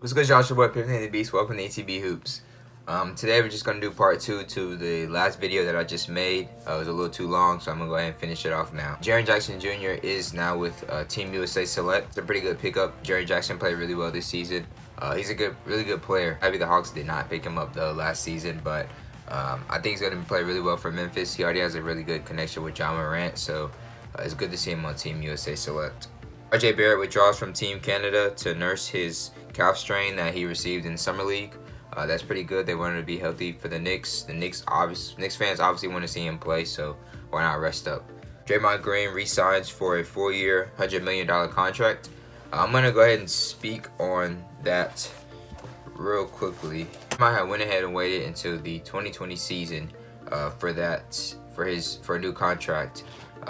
What's good, Joshua? Boy, Epiphany the Beast. Welcome to ATB Hoops. Today we're just gonna do part 2 to the last video that I just made. It was a little too long, so I'm gonna go ahead and finish it off now. Jaren Jackson Jr. is now with Team USA Select. It's a pretty good pickup. Jaren Jackson played really well this season. He's a really good player. Maybe the Hawks did not pick him up though last season, but I think he's gonna play really well for Memphis. He already has a really good connection with Ja Morant, so it's good to see him on Team USA Select. RJ Barrett withdraws from Team Canada to nurse his calf strain that he received in Summer League. That's pretty good. They wanted to be healthy for the Knicks. The Knicks fans obviously want to see him play, so why not rest up? Draymond Green re-signs for a 4-year, $100 million contract. I'm going to go ahead and speak on that real quickly. I went ahead and waited until the 2020 season for a new contract.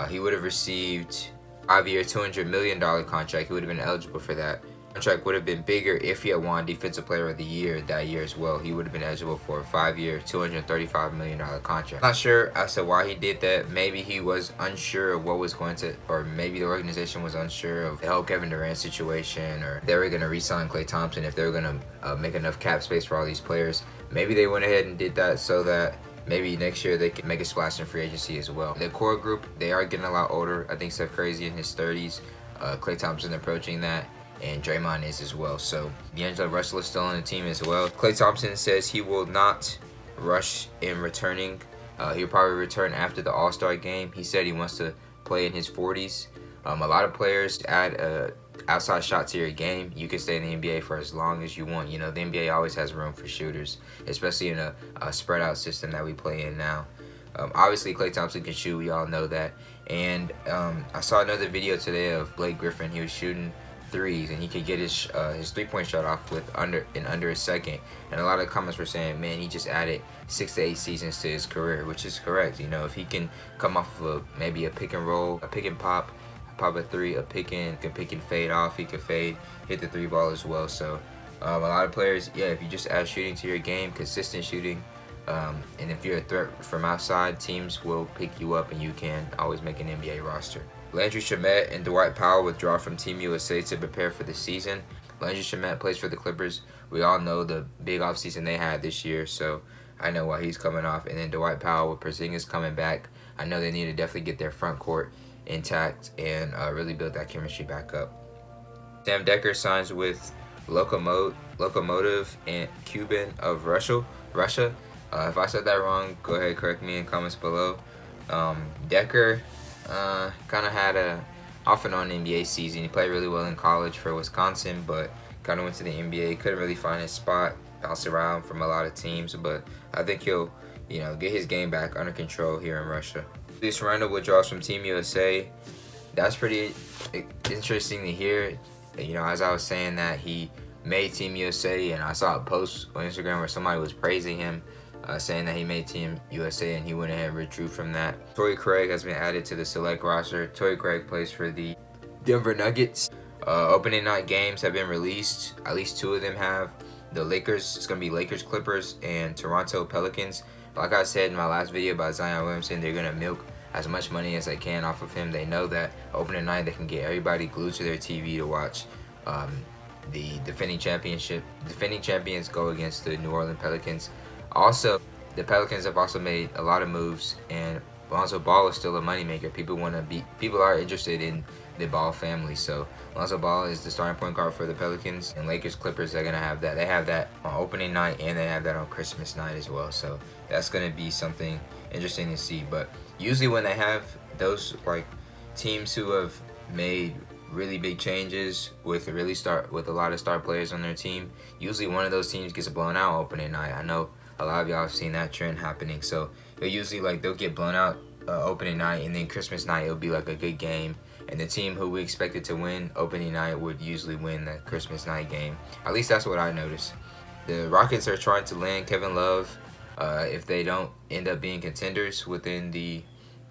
He would have received 5-year, $200 million contract. He would have been eligible for that. Contract would have been bigger if he had won Defensive Player of the Year that year as well. He would have been eligible for a 5-year, $235 million contract. Not sure as to why he did that. Maybe he was unsure of what was going to, or maybe the organization was unsure of the whole Kevin Durant situation, or they were going to re-sign Klay Thompson if they were going to make enough cap space for all these players. Maybe they went ahead and did that so that maybe next year they can make a splash in free agency as well. The core group, they are getting a lot older. I think Steph Curry's in his 30s. Klay Thompson approaching that, and Draymond is as well. So D'Angelo Russell is still on the team as well. Klay Thompson says he will not rush in returning. He'll probably return after the All-Star game. He said he wants to play in his 40s. A lot of players add outside shot to your game. You can stay in the NBA for as long as you want. You know, the NBA always has room for shooters, especially in a spread out system that we play in now. Obviously, Klay Thompson can shoot. We all know that. And I saw another video today of Blake Griffin. He was shooting threes, and he could get his 3-point shot off in under a second. And a lot of comments were saying, man, he just added 6 to 8 seasons to his career, which is correct. You know, if he can come off of maybe a pick and roll, a pick and pop a three, a pick and fade off. He can fade, hit the 3-ball as well. So a lot of players, yeah, if you just add shooting to your game, consistent shooting, and if you're a threat from outside, teams will pick you up and you can always make an NBA roster. Landry Shamet and Dwight Powell withdraw from Team USA to prepare for the season. Landry Shamet plays for the Clippers. We all know the big offseason they had this year, so I know why he's coming off. And then Dwight Powell with Porzingis coming back, I know they need to definitely get their front court intact and really build that chemistry back up. Sam Dekker signs with Lokomotiv and Cuban of Russia. If I said that wrong, go ahead, correct me in comments below. Dekker kind of had a off and on NBA season. He played really well in college for Wisconsin, but kind of went to the NBA. Couldn't really find his spot. Bounced around from a lot of teams, but I think he'll, get his game back under control here in Russia. Julius Randle withdraws from Team USA. That's pretty interesting to hear. As I was saying that he made Team USA, and I saw a post on Instagram where somebody was praising him, saying that he made Team USA and he went ahead and withdrew from that. Torrey Craig has been added to the select roster. Torrey Craig plays for the Denver Nuggets. Opening night games have been released. At least 2 of them have. The Lakers, it's going to be Lakers, Clippers, and Toronto Pelicans. Like I said in my last video about Zion Williamson, they're going to milk as much money as they can off of him. They know that opening night they can get everybody glued to their TV to watch the defending champions go against the New Orleans Pelicans. Also, the Pelicans have also made a lot of moves, and Lonzo Ball is still a moneymaker. People are interested in the Ball family, so Lonzo Ball is the starting point guard for the Pelicans, and Lakers Clippers, they're gonna have that. They have that on opening night, and they have that on Christmas night as well. So that's gonna be something interesting to see. But usually when they have those teams who have made really big changes with a lot of star players on their team, usually one of those teams gets blown out opening night. I know a lot of y'all have seen that trend happening. So they'll usually they'll get blown out opening night, and then Christmas night it'll be a good game, and the team who we expected to win opening night would usually win the Christmas night game. At least that's what I noticed. The Rockets are trying to land Kevin Love if they don't end up being contenders within the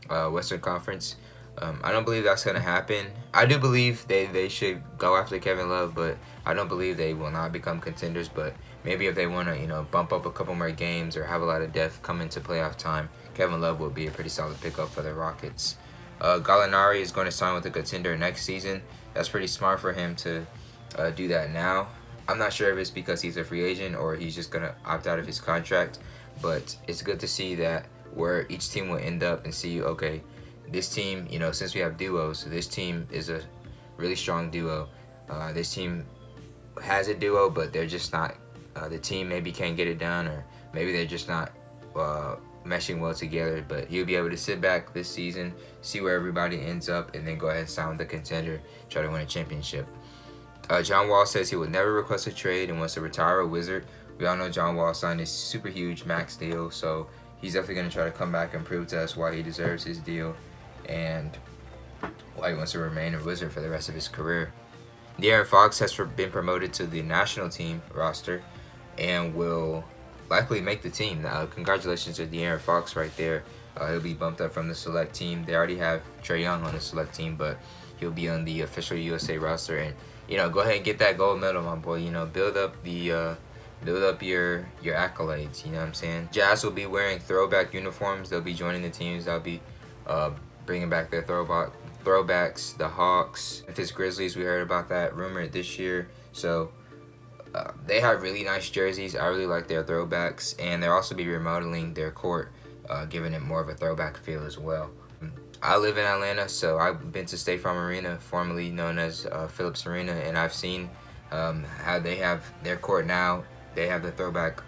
Western Conference. I don't believe that's going to happen. I do believe they should go after Kevin Love, but I don't believe they will not become contenders. But maybe if they want to, bump up a couple more games or have a lot of depth come into playoff time, Kevin Love will be a pretty solid pickup for the Rockets. Gallinari is going to sign with a contender next season. That's pretty smart for him to do that now. I'm not sure if it's because he's a free agent or he's just going to opt out of his contract, but it's good to see that where each team will end up and see, okay, this team, you know, since we have duos, this team is a really strong duo. This team has a duo, but they're just not, the team maybe can't get it done, or maybe they're just not meshing well together. But he'll be able to sit back this season, see where everybody ends up, and then go ahead and sign with the contender, try to win a championship. John Wall says he would never request a trade and wants to retire a Wizard. We all know John Wall signed this super huge max deal, so he's definitely going to try to come back and prove to us why he deserves his deal and why he wants to remain a Wizard for the rest of his career. De'Aaron Fox has been promoted to the national team roster and will likely make the team. Congratulations to De'Aaron Fox right there. He'll be bumped up from the select team. They already have Trae Young on the select team, but he'll be on the official USA roster. And, you know, go ahead and get that gold medal, my boy. You know, build up your accolades. You know what I'm saying? Jazz will be wearing throwback uniforms. They'll be joining the teams. They'll be bringing back their throwbacks. The Hawks, Memphis Grizzlies, we heard about that rumored this year. So they have really nice jerseys. I really like their throwbacks, and they'll also be remodeling their court, giving it more of a throwback feel as well. I live in Atlanta, so I've been to State Farm Arena, formerly known as Phillips Arena, and I've seen how they have their court now. They have the throwback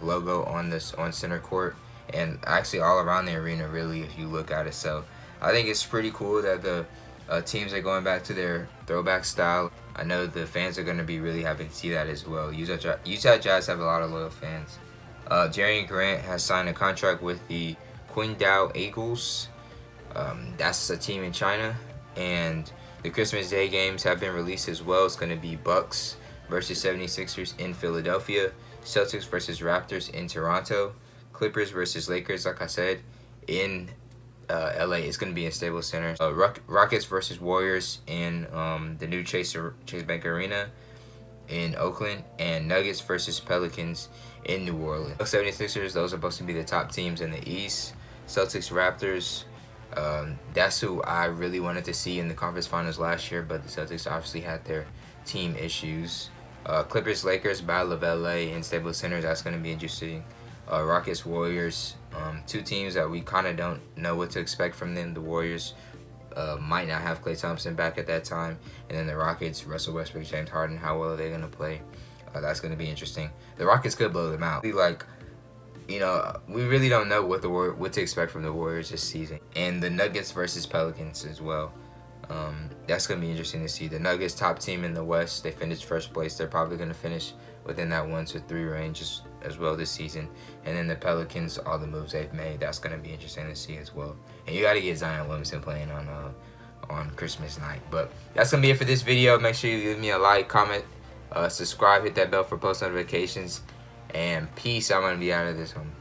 logo on center court, and actually all around the arena, really, if you look at it. So I think it's pretty cool that the teams are going back to their throwback style. I know the fans are going to be really happy to see that as well. Utah Jazz have a lot of loyal fans. Jerry Grant has signed a contract with the Qingdao Eagles. That's a team in China, and the Christmas Day games have been released as well. It's going to be Bucks versus 76ers in Philadelphia, Celtics versus Raptors in Toronto, Clippers versus Lakers, like I said, in LA. It's going to be in Staples Center. Rockets versus Warriors in the new Chase Bank Arena in Oakland, and Nuggets versus Pelicans in New Orleans. 76ers, those are supposed to be the top teams in the East. Celtics, Raptors, that's who I really wanted to see in the conference finals last year, but the Celtics obviously had their team issues. Clippers, Lakers, Battle of LA in Staples Center, that's going to be interesting. Rockets, Warriors, two teams that we kind of don't know what to expect from them. The Warriors might not have Klay Thompson back at that time, and then the Rockets, Russell Westbrook, James Harden, how well are they going to play? That's going to be interesting. The Rockets could blow them out. You know, we really don't know what to expect from the Warriors this season. And the Nuggets versus Pelicans as well. That's going to be interesting to see. The Nuggets, top team in the West, they finished first place. They're probably going to finish within that 1-3 range as well this season. And then the Pelicans, all the moves they've made, that's going to be interesting to see as well. And you got to get Zion Williamson playing on Christmas night. But that's going to be it for this video. Make sure you leave me a like, comment, subscribe, hit that bell for post notifications. And peace. I'm going to be out of this one.